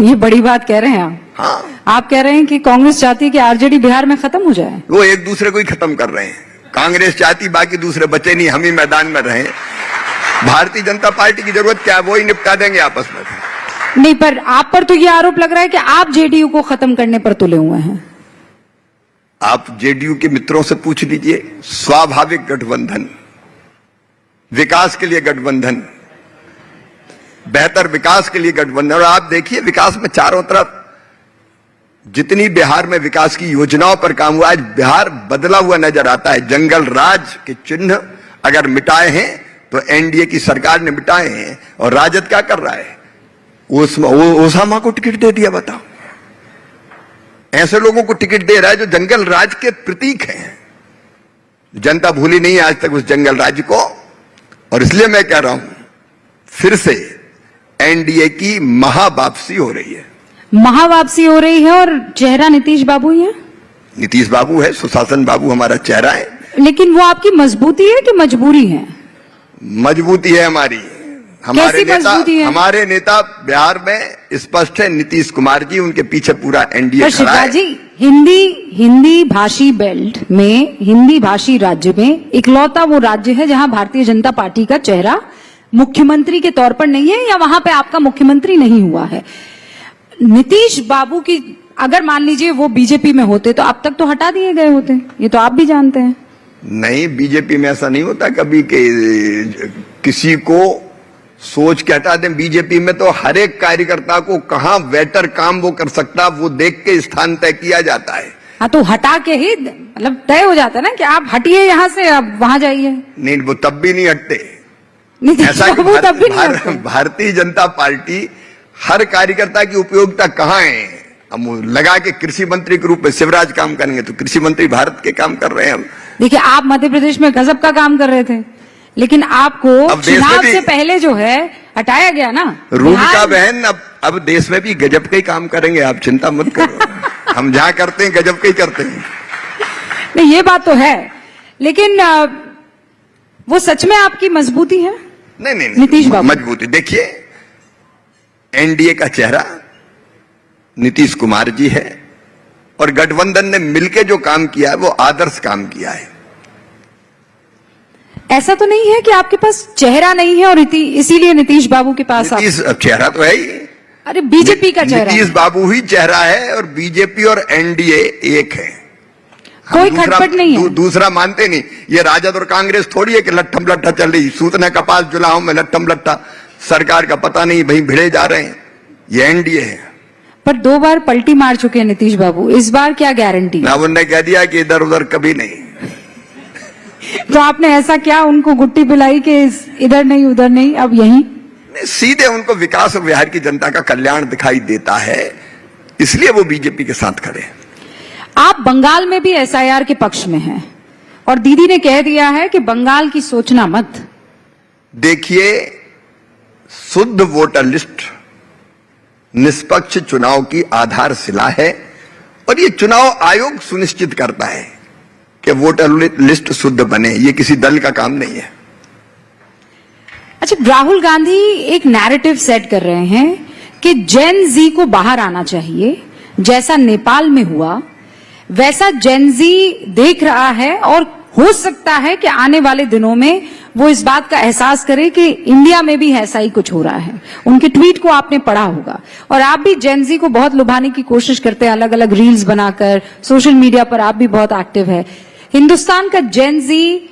ये बड़ी बात कह रहे हैं आप। हाँ, आप कह रहे हैं कि कांग्रेस चाहती है कि आरजेडी बिहार में खत्म हो जाए। वो एक दूसरे को ही खत्म कर रहे हैं। कांग्रेस चाहती बाकी दूसरे बचे नहीं, हम ही मैदान में रहे। भारतीय जनता पार्टी की जरूरत क्या है, वो ही निपटा देंगे आपस में। नहीं, पर आप पर तो ये आरोप लग रहा है कि आप जेडीयू को खत्म करने पर तुले हुए हैं। आप जेडीयू के मित्रों से पूछ लीजिए। स्वाभाविक गठबंधन, विकास के लिए गठबंधन, बेहतर विकास के लिए गठबंधन। और आप देखिए विकास में चारों तरफ जितनी बिहार में विकास की योजनाओं पर काम हुआ, आज बिहार बदला हुआ नजर आता है। जंगल राज के चिन्ह अगर मिटाए हैं तो एनडीए की सरकार ने मिटाए हैं। और राजद क्या कर रहा है, ओसामा को टिकट दे दिया। बताओ, ऐसे लोगों को टिकट दे रहा है जो जंगल राज के प्रतीक हैं। जनता भूली नहीं आज तक उस जंगल राज को। और इसलिए मैं कह रहा हूं, फिर से एनडीए की महावापसी हो रही है। महावापसी हो रही है और चेहरा नीतीश बाबू ही है। नीतीश बाबू है, सुशासन बाबू हमारा चेहरा है। लेकिन वो आपकी मजबूती है कि मजबूरी है? मजबूती है हमारी। हमारे नेता बिहार में स्पष्ट है, नीतीश कुमार जी, उनके पीछे पूरा एनडीए खड़ा है। जी, हिंदी भाषी बेल्ट में, हिंदी भाषी राज्य में इकलौता वो राज्य है जहां भारतीय जनता पार्टी का चेहरा मुख्यमंत्री के तौर पर नहीं है, या वहां पे आपका मुख्यमंत्री नहीं हुआ है। नीतीश बाबू की अगर मान लीजिए वो बीजेपी में होते तो अब तक तो हटा दिए गए होते, ये तो आप भी जानते हैं। नहीं, बीजेपी में ऐसा नहीं होता कभी कि किसी को सोच के हटा दें। बीजेपी में तो हर एक कार्यकर्ता को कहां बेटर काम वो कर सकता, वो देख के स्थान तय किया जाता है। हाँ, तो हटा के ही मतलब तय हो जाता है ना कि आप हटिए यहां से, अब वहां जाइए। नहीं, वो तब भी नहीं हटते। ऐसा तब भी नहीं। भारतीय जनता पार्टी हर कार्यकर्ता की उपयोगिता कहाँ है। हम लगा के कृषि मंत्री के रूप में शिवराज काम करेंगे तो कृषि मंत्री भारत के काम कर रहे हैं हम। देखिए, आप मध्य प्रदेश में गजब का काम कर रहे थे, लेकिन आपको चुनाव से पहले जो है हटाया गया ना। रूबिका बहन, अब देश में भी गजब के ही काम करेंगे, आप चिंता मत करो। हम जहां करते हैं गजब के ही करते हैं। नहीं, ये बात तो है, लेकिन वो सच में आपकी मजबूती है? नहीं, नीतीश बाबू मजबूती देखिए, एनडीए का चेहरा नीतीश कुमार जी है और गठबंधन ने मिलकर जो काम किया है वो आदर्श काम किया है। ऐसा तो नहीं है कि आपके पास चेहरा नहीं है और इसीलिए नीतीश बाबू के पास चेहरा तो है ही। अरे, बीजेपी का चेहरा, नीतीश बाबू ही चेहरा है और बीजेपी और एनडीए एक है। कोई खटपट नहीं है। दूसरा मानते नहीं। ये राजद और कांग्रेस थोड़ी है कि लट्ठम लट्ठा चल रही, सूतने कपास जुलाओं में लट्ठम लट्ठा, सरकार का पता नहीं, भाई भिड़े जा रहे हैं। ये एनडीए है। पर 2 बार पलटी मार चुके हैं नीतीश बाबू, इस बार क्या गारंटी? ना, उन्होंने कह दिया कि इधर उधर कभी नहीं। तो आपने ऐसा क्या उनको गुट्टी पिलाई कि इधर नहीं उधर नहीं, अब यहीं? सीधे उनको विकास और बिहार की जनता का कल्याण दिखाई देता है, इसलिए वो बीजेपी के साथ खड़े हैं। आप बंगाल में भी एसआईआर के पक्ष में हैं और दीदी ने कह दिया है कि बंगाल की सोचना मत। देखिए, शुद्ध वोटर लिस्ट निष्पक्ष चुनाव की आधारशिला है और ये चुनाव आयोग सुनिश्चित करता है कि वोटर लिस्ट शुद्ध बने। ये किसी दल का काम नहीं है। अच्छा, राहुल गांधी एक नैरेटिव सेट कर रहे हैं कि जेन जी को बाहर आना चाहिए, जैसा नेपाल में हुआ वैसा जेन जी देख रहा है और हो सकता है कि आने वाले दिनों में वो इस बात का एहसास करे कि इंडिया में भी ऐसा ही कुछ हो रहा है। उनके ट्वीट को आपने पढ़ा होगा और आप भी जेन जी को बहुत लुभाने की कोशिश करते हैं, अलग अलग रील्स बनाकर, सोशल मीडिया पर आप भी बहुत एक्टिव है। हिंदुस्तान का जेन जी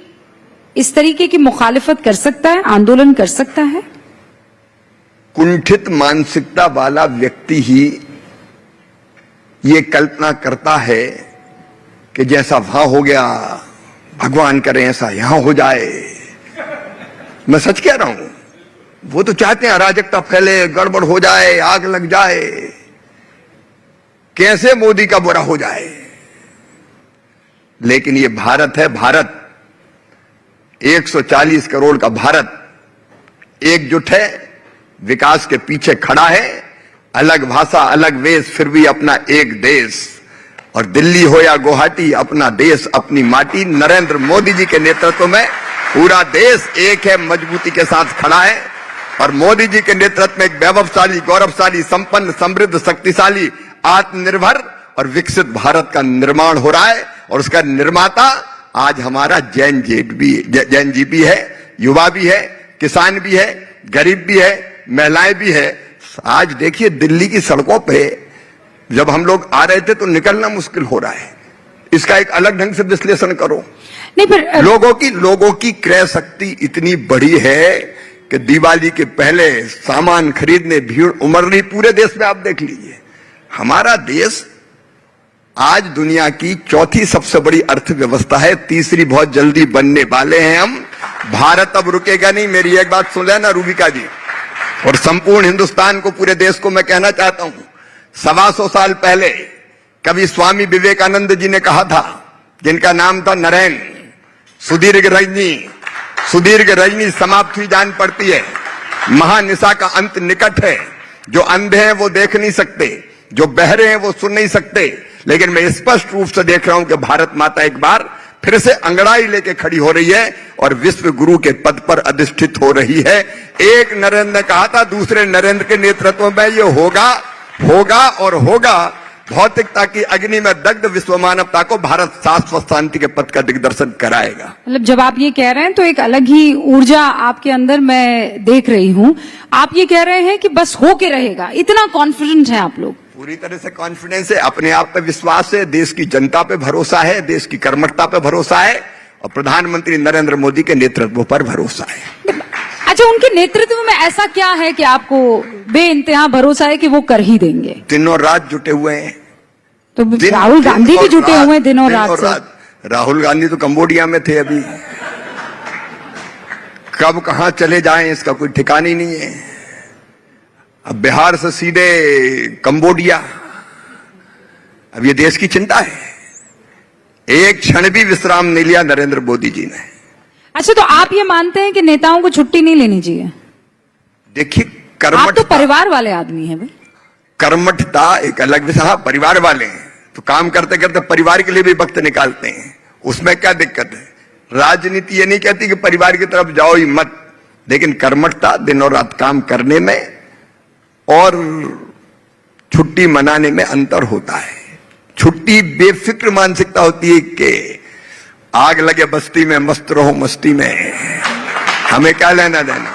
इस तरीके की मुखालिफत कर सकता है, आंदोलन कर सकता है? कुंठित मानसिकता वाला व्यक्ति ही ये कल्पना करता है कि जैसा वहां हो गया, भगवान करे ऐसा यहां हो जाए। मैं सच कह रहा हूं, वो तो चाहते हैं अराजकता फैले, गड़बड़ हो जाए, आग लग जाए, कैसे मोदी का बुरा हो जाए। लेकिन ये भारत है, भारत 140 करोड़ का भारत एकजुट है, विकास के पीछे खड़ा है। अलग भाषा, अलग वेश, फिर भी अपना एक देश। और दिल्ली हो या गुवाहाटी, अपना देश, अपनी माटी। नरेंद्र मोदी जी के नेतृत्व में पूरा देश एक है, मजबूती के साथ खड़ा है। और मोदी जी के नेतृत्व में एक वैभवशाली, गौरवशाली, संपन्न, समृद्ध, शक्तिशाली, आत्मनिर्भर और विकसित भारत का निर्माण हो रहा है। और उसका निर्माता आज हमारा जैन जी भी है, युवा भी है, किसान भी है, गरीब भी है, महिलाएं भी है। आज देखिए दिल्ली की सड़कों पे जब हम लोग आ रहे थे तो निकलना मुश्किल हो रहा है। इसका एक अलग ढंग से विश्लेषण करो। नहीं, पर लोगों की क्रय शक्ति इतनी बड़ी है कि दिवाली के पहले सामान खरीदने भीड़ उमड़ रही पूरे देश में। आप देख लीजिए, हमारा देश आज दुनिया की चौथी सबसे बड़ी अर्थव्यवस्था है, तीसरी बहुत जल्दी बनने वाले हैं हम। भारत अब रुकेगा नहीं। मेरी एक बात सुन लेना रूबिका जी, और संपूर्ण हिंदुस्तान को, पूरे देश को मैं कहना चाहता हूं, 125 साल पहले कभी स्वामी विवेकानंद जी ने कहा था, जिनका नाम था नरेन, सुदीर्घ रजनी समाप्त हुई जान पड़ती है, महानिशा का अंत निकट है। जो अंधे हैं वो देख नहीं सकते, जो बहरे हैं वो सुन नहीं सकते, लेकिन मैं स्पष्ट रूप से देख रहा हूं कि भारत माता एक बार फिर से अंगड़ाई लेके खड़ी हो रही है और विश्व गुरु के पद पर अधिष्ठित हो रही है। एक नरेंद्र ने कहा था, दूसरे नरेंद्र के नेतृत्व में ये होगा। भौतिकता की अग्नि में दग्ध विश्व मानवता को भारत शाश्वत शांति के पथ का दिग्दर्शन कराएगा। मतलब जब आप ये कह रहे हैं तो एक अलग ही ऊर्जा आपके अंदर मैं देख रही हूं। आप ये कह रहे हैं कि बस होके रहेगा, इतना कॉन्फिडेंट है आप लोग? पूरी तरह से कॉन्फिडेंस है, अपने आप पे विश्वास है, देश की जनता पे भरोसा है, देश की कर्मठता पे भरोसा है और प्रधानमंत्री नरेंद्र मोदी के नेतृत्व पर भरोसा है। अच्छा, उनके नेतृत्व में ऐसा क्या है कि आपको बेइंतहा भरोसा है कि वो कर ही देंगे? दिनों रात जुटे हुए हैं। तो राहुल गांधी भी जुटे हुए हैं दिनों रात। राहुल गांधी तो कंबोडिया में थे, अभी कब कहां चले जाएं इसका कोई ठिकाना ही नहीं है। अब बिहार से सीधे कंबोडिया। अब ये देश की चिंता है, एक क्षण भी विश्राम नहीं लिया नरेंद्र मोदी जी ने। अच्छा, तो आप ये मानते हैं कि नेताओं को छुट्टी नहीं लेनी चाहिए? देखिए, आप तो परिवार वाले आदमी हैं भाई। कर्मठता एक अलग विषय। हाँ, परिवार वाले हैं तो काम करते करते परिवार के लिए भी वक्त निकालते हैं, उसमें क्या दिक्कत है? राजनीति ये नहीं कहती कि परिवार की तरफ जाओ ही मत, लेकिन कर्मठता, दिनों रात काम करने में और छुट्टी मनाने में अंतर होता है। छुट्टी बेफिक्र मानसिकता होती है कि आग लगे बस्ती में, मस्त रहो मस्ती में, हमें क्या लेना देना।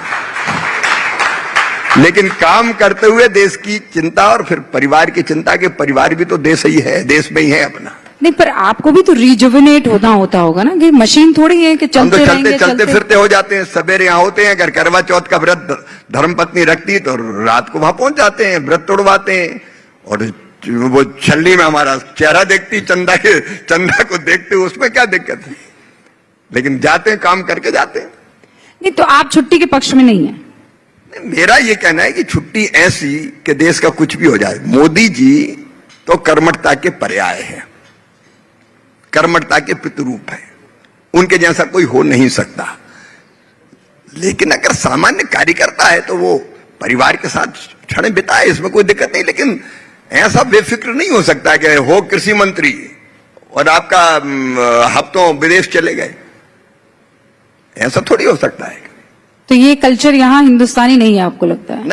लेकिन काम करते हुए देश की चिंता और फिर परिवार की चिंता, के परिवार भी तो देश ही है, देश में ही है अपना। नहीं, पर आपको भी तो रिजुविनेट होता होगा ना, कि मशीन थोड़ी है कि चलते रहेंगे, चलते फिरते हो जाते हैं। सवेरे यहाँ होते हैं, अगर करवा चौथ का व्रत धर्मपत्नी रखती तो रात को वहां पहुंच जाते हैं, व्रत तोड़वाते हैं। और वो छल्ली में हमारा चेहरा देखती, चंदा को देखते, उसमें क्या दिक्कत है? लेकिन जाते हैं, काम करके जाते हैं। नहीं, तो आप छुट्टी के पक्ष में नहीं है? मेरा ये कहना है कि छुट्टी ऐसी कि देश का कुछ भी हो जाए। मोदी जी तो कर्मठता के पर्याय है, कर्मठता के प्रतिरूप है, उनके जैसा कोई हो नहीं सकता। लेकिन अगर सामान्य कार्यकर्ता है तो वो परिवार के साथ क्षण बिताए, इसमें कोई दिक्कत नहीं। लेकिन ऐसा बेफिक्र नहीं हो सकता कि हो कृषि मंत्री और आपका हफ्तों विदेश चले गए, ऐसा थोड़ी हो सकता है। तो ये कल्चर यहाँ हिंदुस्तानी नहीं है आपको लगता है?